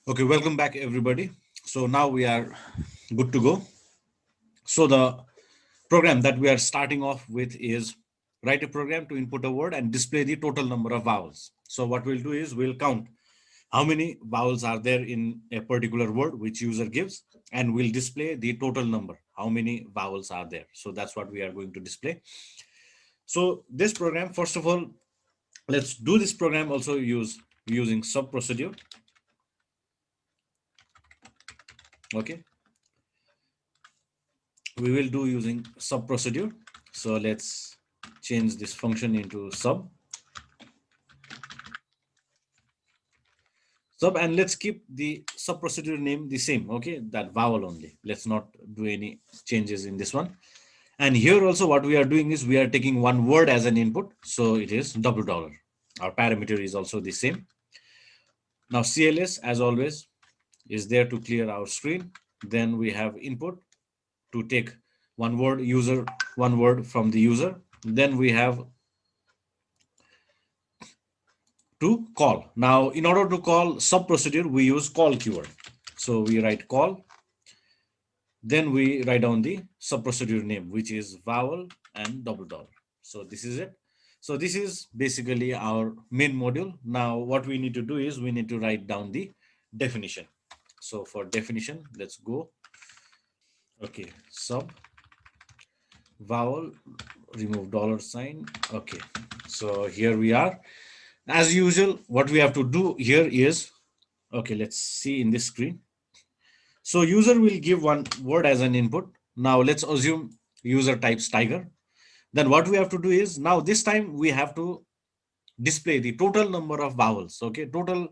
Okay, welcome back everybody. So now we are good to go. So the program that we are starting off with is write a program to input a word and display the total number of vowels. So what we'll do is we'll count how many vowels are there in a particular word which user gives, and we'll display the total number, how many vowels are there. So that's what we are going to display. So this program, first of all, let's do this program also using sub procedure. Okay, we will do using sub procedure. So let's change this function into sub, and let's keep the sub procedure name the same. Okay, that vowel only. Let's not do any changes in this one. And here also what we are doing is we are taking one word as an input. So it is $. Our parameter is also the same. Now CLS as always is there to clear our screen. Then we have input to take one word from the user. Then we have to call. Now, in order to call sub procedure, we use call keyword. So we write call, then we write down the sub procedure name, which is vowel and $. So this is it. So this is basically our main module. Now, what we need to do is we need to write down the definition. So for definition, let's go. Okay, sub vowel, remove $sign. Okay, so here we are. As usual, what we have to do here is, okay, let's see in this screen. So user will give one word as an input. Now let's assume user types tiger. Then what we have to do is, now this time we have to display the total number of vowels. Okay, total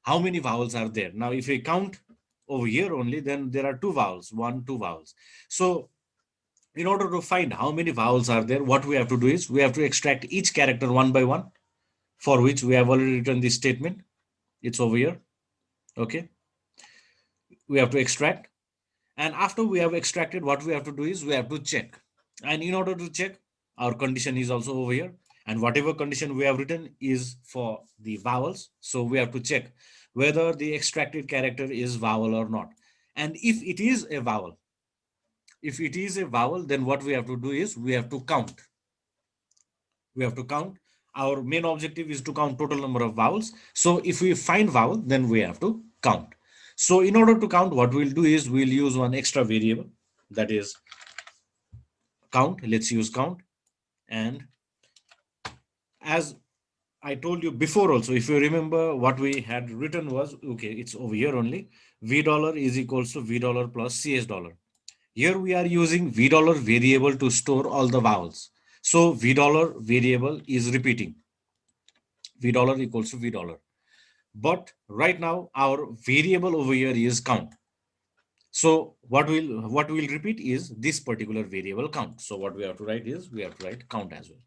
how many vowels are there. Now if we count over here only, then there are two vowels, two vowels. So in order to find how many vowels are there, what we have to do is we have to extract each character one by one, for which we have already written this statement. It's over here. Okay, we have to extract. And after we have extracted, what we have to do is we have to check. And in order to check, our condition is also over here. And whatever condition we have written is for the vowels. So we have to check whether the extracted character is vowel or not. And if it is a vowel, then what we have to do is we have to count. We have to count. Our main objective is to count total number of vowels. So if we find vowel, then we have to count. So in order to count, what we'll do is we'll use one extra variable, that is count. Let's use count. And as I told you before also, if you remember, what we had written was, okay, it's over here only. $V is equals to $V plus CS dollar. Here we are using $V variable to store all the vowels. So $V variable is repeating. $V equals to $V. But right now our variable over here is count. So what we'll repeat is this particular variable count. So what we have to write is we have to write count as well.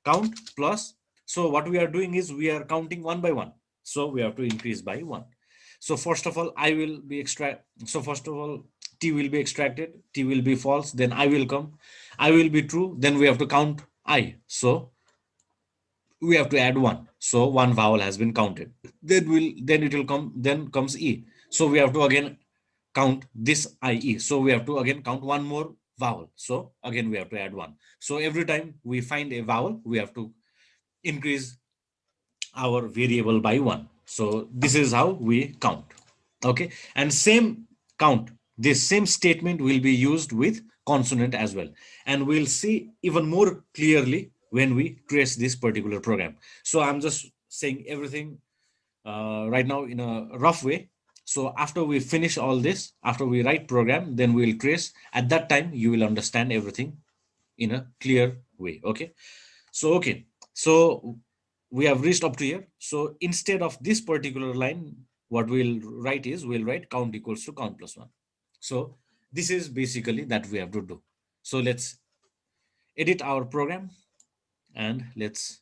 Count plus. So what we are doing is we are counting one by one. So we have to increase by one. So first of all, I will be extract. So first of all, T will be extracted. T will be false. Then I will come. I will be true. Then we have to count I. So we have to add one. So one vowel has been counted. Then it will come. Then comes E. So we have to again count this IE. So we have to again count one more vowel. So again we have to add one. So every time we find a vowel, we have to increase our variable by one. So this is how we count. Okay, and same count. This same statement will be used with consonant as well, and we'll see even more clearly when we trace this particular program. So I'm just saying everything right now in a rough way. So after we finish all this, after we write program, then we'll trace. At that time, you will understand everything in a clear way. Okay. So okay. So we have reached up to here. So instead of this particular line, what we'll write is we'll write count equals to count plus one. So this is basically that we have to do. So let's edit our program and let's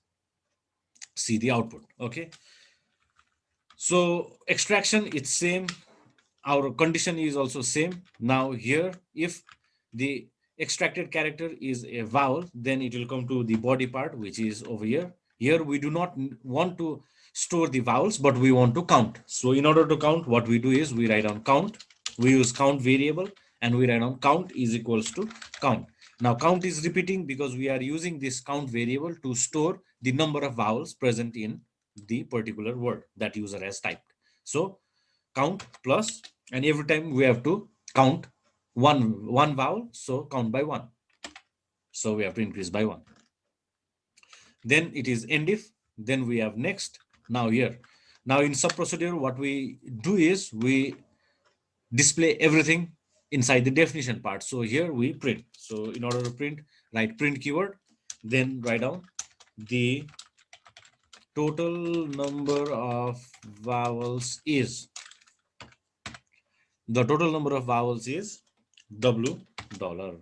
see the output. Okay. So extraction, it's same. Our condition is also same. Now here, if the extracted character is a vowel, then it will come to the body part, which is over here. Here we do not want to store the vowels, but we want to count. So in order to count, what we do is we write on count. We use count variable and we write on count is equals to count. Now count is repeating because we are using this count variable to store the number of vowels present in the particular word that user has typed. So count plus, and every time we have to count one vowel, so count by one. So we have to increase by one. Then it is end if, then we have next. Now here, now in sub procedure, what we do is we display everything inside the definition part. So here we print. So in order to print, write print keyword, then write down the total number of vowels is, the total number of vowels is W dollar.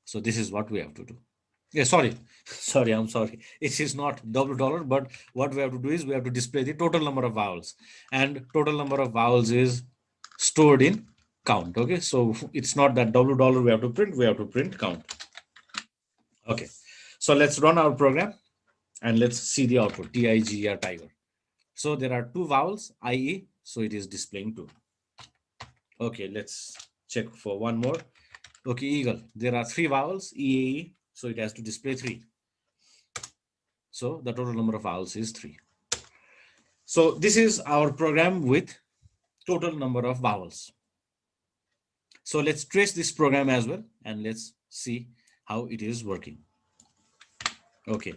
So this is what we have to do. Yeah, sorry, sorry, I'm sorry. It is not $, but what we have to do is we have to display the total number of vowels, and total number of vowels is stored in count. Okay, so it's not that $, we have to print, we have to print count. Okay, so let's run our program and let's see the output. TIGER tiger. So there are two vowels, IE, so it is displaying two. Okay, let's check for one more. Okay, eagle. There are three vowels, EAE, so it has to display three. So the total number of vowels is three. So this is our program with total number of vowels. So let's trace this program as well and let's see how it is working. Okay,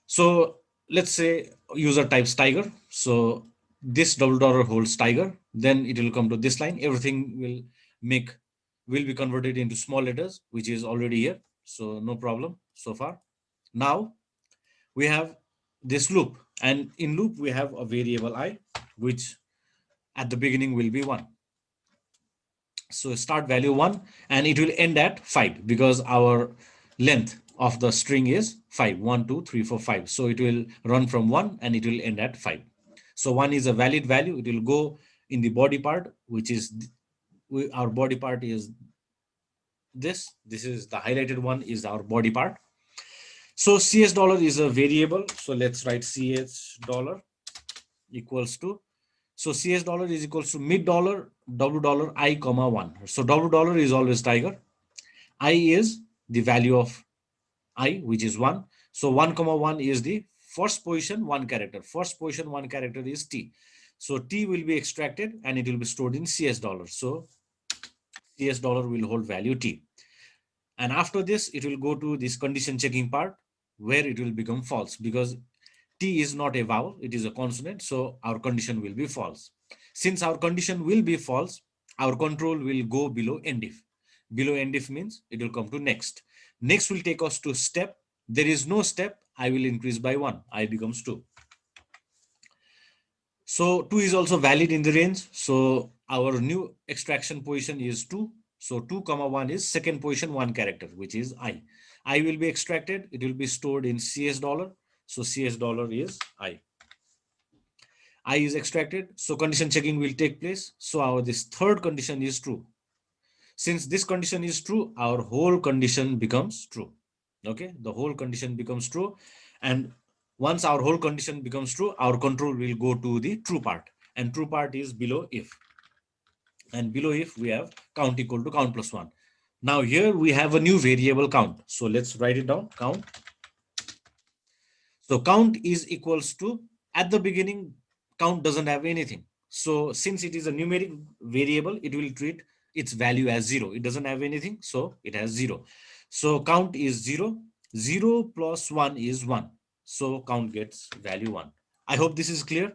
so let's say user types tiger. So this $, holds tiger. Then it will come to this line. Everything will be converted into small letters, which is already here. So no problem so far. Now we have this loop, and in loop we have a variable I, which at the beginning will be 1. So start value 1 and it will end at 5 because our length of the string is 5. 1 2 3 4 5. So it will run from 1 and it will end at 5. So 1 is a valid value. It will go in the body part, which is our body part is this. This is the highlighted one is our body part. So CS dollar is a variable. So let's write CS dollar equals to, so CS dollar is equals to mid dollar $, I comma 1. So $, is always tiger. I is the value of I, which is 1. So 1 comma 1 is the first position, one character. First position, one character is T. So T will be extracted and it will be stored in CS dollar. So CS dollar will hold value T. And after this, it will go to this condition checking part where it will become false because T is not a vowel, it is a consonant. So our condition will be false. Since our condition will be false, our control will go below end if. Below end if means it will come to next. Next will take us to step. There is no step. I will increase by 1. I becomes 2. So 2 is also valid in the range. So our new extraction position is 2. So 2 comma 1 is second position, one character, which is I. I will be extracted. It will be stored in CS dollar. So CS dollar is I. I is extracted. So condition checking will take place. So our this third condition is true. Since this condition is true, our whole condition becomes true. Okay, the whole condition becomes true. And once our whole condition becomes true, our control will go to the true part. And true part is below if. And below if we have count equal to count plus 1. Now here we have a new variable count. So let's write it down, count. So count is equals to, at the beginning, count doesn't have anything. So since it is a numeric variable, it will treat its value as 0. It doesn't have anything, so it has 0. So count is 0. 0 plus 1 is 1. So count gets value 1. I hope this is clear.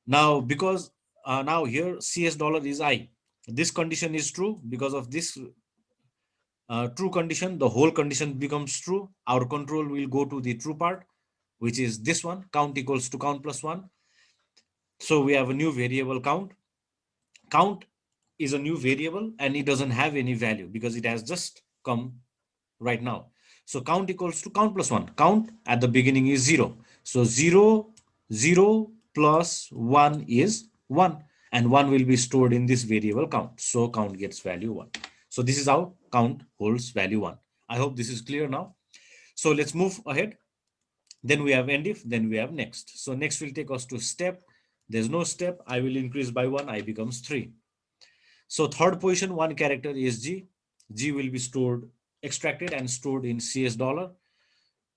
Now, because now here CS dollar is I. This condition is true. Because of this true condition, the whole condition becomes true. Our control will go to the true part, which is this one, count equals to count plus 1. So we have a new variable count. Count is a new variable and it doesn't have any value because it has just come right now. So count equals to count plus 1. Count at the beginning is 0. So 0, 0 plus 1 is 1. And 1 will be stored in this variable count. So count gets value 1. So this is how count holds value 1. I hope this is clear now. So let's move ahead. Then we have end if, then we have next. So next will take us to step. There's no step. I will increase by 1, I becomes 3. So third position, one character is G. G will be stored, extracted and stored in CS dollar.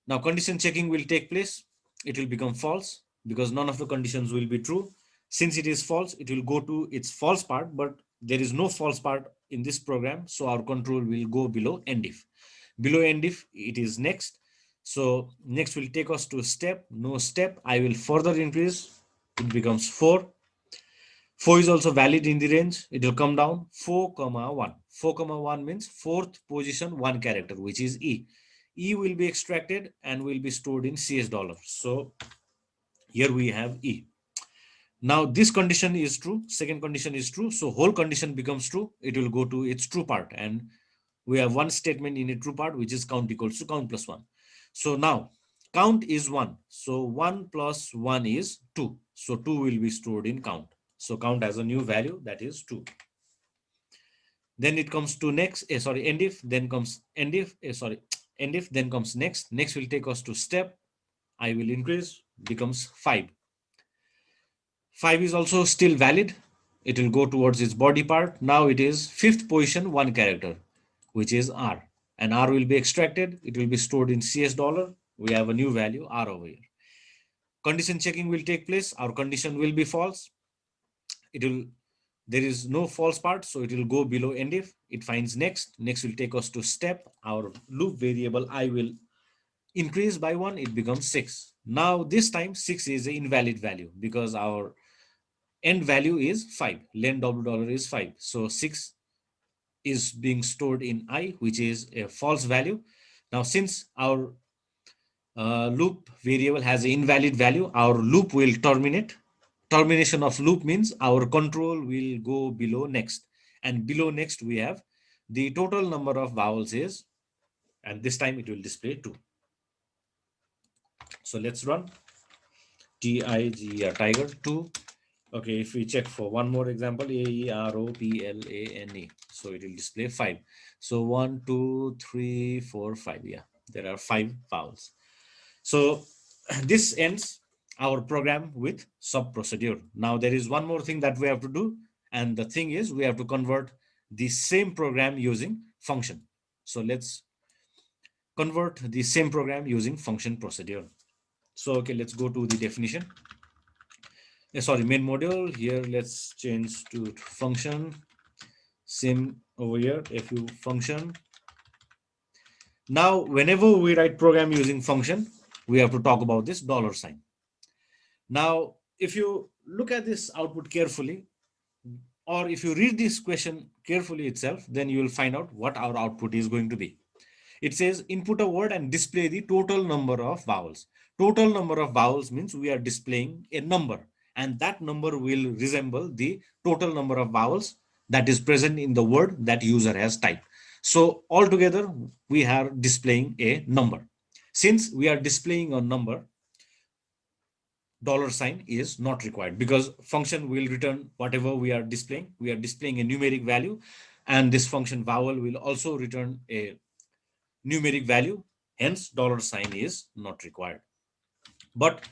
Now condition checking will take place. It will become false because none of the conditions will be true. Since it is false, it will go to its false part, but there is no false part in this program. So our control will go below end if. Below end if, it is next. So next will take us to step, no step. I will further increase. It becomes 4. 4 is also valid in the range. It will come down 4 comma 1. 4 comma 1 means fourth position one character, which is E. E will be extracted and will be stored in CS dollar. So here we have E. Now this condition is true. Second condition is true. So whole condition becomes true. It will go to its true part. And we have one statement in a true part, which is count equals to count plus 1. So now count is 1. So 1 plus 1 is 2. So 2 will be stored in count. So count has a new value, that is 2. Then it comes to next, end if, then comes end if, end if, then comes next. Next will take us to step. I will increase, becomes 5. 5 is also still valid. It will go towards its body part. Now it is fifth position, one character, which is R. And R will be extracted. It will be stored in CS dollar. We have a new value, R over here. Condition checking will take place. Our condition will be false. There is no false part, so it will go below end if. It finds next. Next will take us to step. Our loop variable I will increase by 1. It becomes 6. Now this time 6 is an invalid value because our end value is 5. Len w dollar is 5. So 6 is being stored in I, which is a false value. Now since our loop variable has an invalid value, our loop will terminate. Termination of loop means our control will go below next. And below next we have the total number of vowels is, and this time it will display 2. So let's run TIGER, tiger 2. Okay, if we check for one more example, AEROPLANE, so it will display 5. So 1, 2, 3, 4, 5. Yeah, there are 5 vowels. So this ends our program with sub procedure. Now there is one more thing that we have to do, and the thing is we have to convert the same program using function. So let's convert the same program using function procedure. So okay, let's go to the definition. Main module. Here let's change to function. Same over here, fu function. Now whenever we write program using function, we have to talk about this dollar sign. Now if you look at this output carefully, or if you read this question carefully itself, then you will find out what our output is going to be. It says input a word and display the total number of vowels. Total number of vowels means we are displaying a number, and that number will resemble the total number of vowels that is present in the word that user has typed. So altogether we are displaying a number. Since we are displaying a number, dollar sign is not required because function will return whatever we are displaying. We are displaying a numeric value, and this function vowel will also return a numeric value. Hence dollar sign is not required. But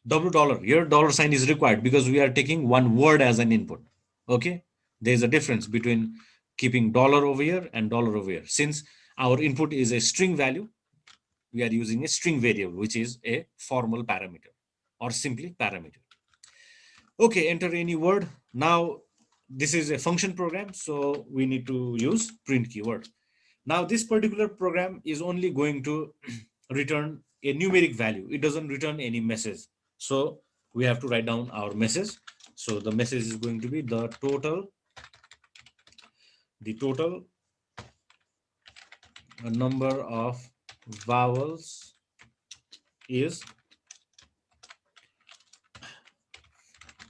w dollar, here dollar sign is required because we are taking one word as an input. Okay, there is a difference between keeping dollar over here and dollar over here. Since our input is a string value, we are using a string variable, which is a formal parameter or simply parameter. Okay, enter any word. Now this is a function program, so we need to use print keyword. Now this particular program is only going to return a numeric value. It doesn't return any message. So we have to write down our message. So the message is going to be the total number of vowels is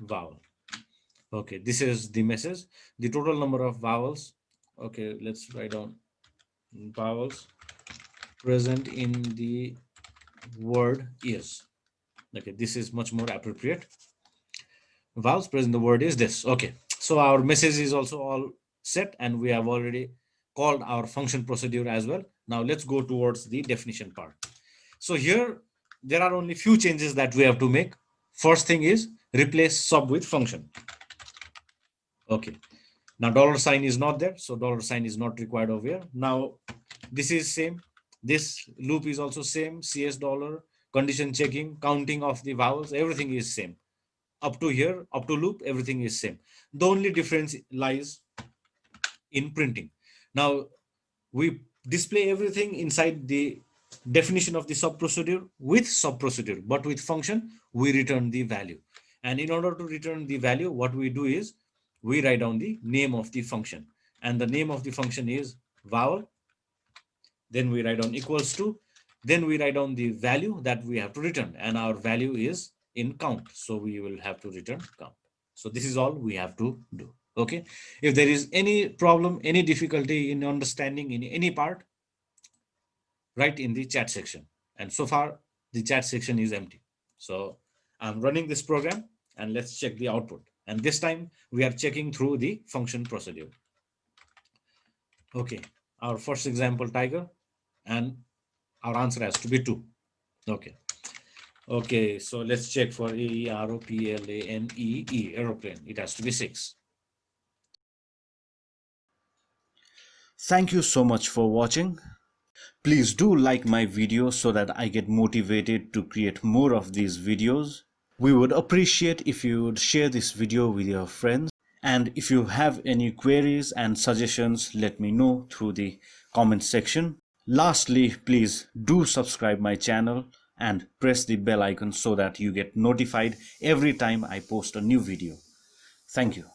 vowel. Okay, this is the message. The total number of vowels. Okay, let's write down vowels present in the word is. Okay, this is much more appropriate. Vowels present in the word is this. Okay, so our message is also all set, and we have already called our function procedure as well. Now let's go towards the definition part. So here there are only few changes that we have to make. First thing is replace sub with function. Okay. Now dollar sign is not there, so dollar sign is not required over here. Now this is same. This loop is also same. CS dollar, condition checking, counting of the vowels, everything is same. Up to here, up to loop, everything is same. The only difference lies in printing. Now we display everything inside the definition of the sub procedure with sub procedure, but with function we return the value. And in order to return the value, what we do is we write down the name of the function, and the name of the function is vowel. Then we write down equals to, then we write down the value that we have to return, and our value is in count, so we will have to return count. So this is all we have to do. Okay, if there is any problem, any difficulty in understanding in any part, write in the chat section. And so far the chat section is empty, so I'm running this program, and let's check the output. And this time we are checking through the function procedure. Okay, our first example tiger, and our answer has to be 2. Okay. Okay, so let's check for aeroplane, aeroplane. It has to be 6. Thank you so much for watching. Please do like my video so that I get motivated to create more of these videos. We would appreciate if you would share this video with your friends. And if you have any queries and suggestions, let me know through the comment section. Lastly, please do subscribe my channel and press the bell icon so that you get notified every time I post a new video. Thank you.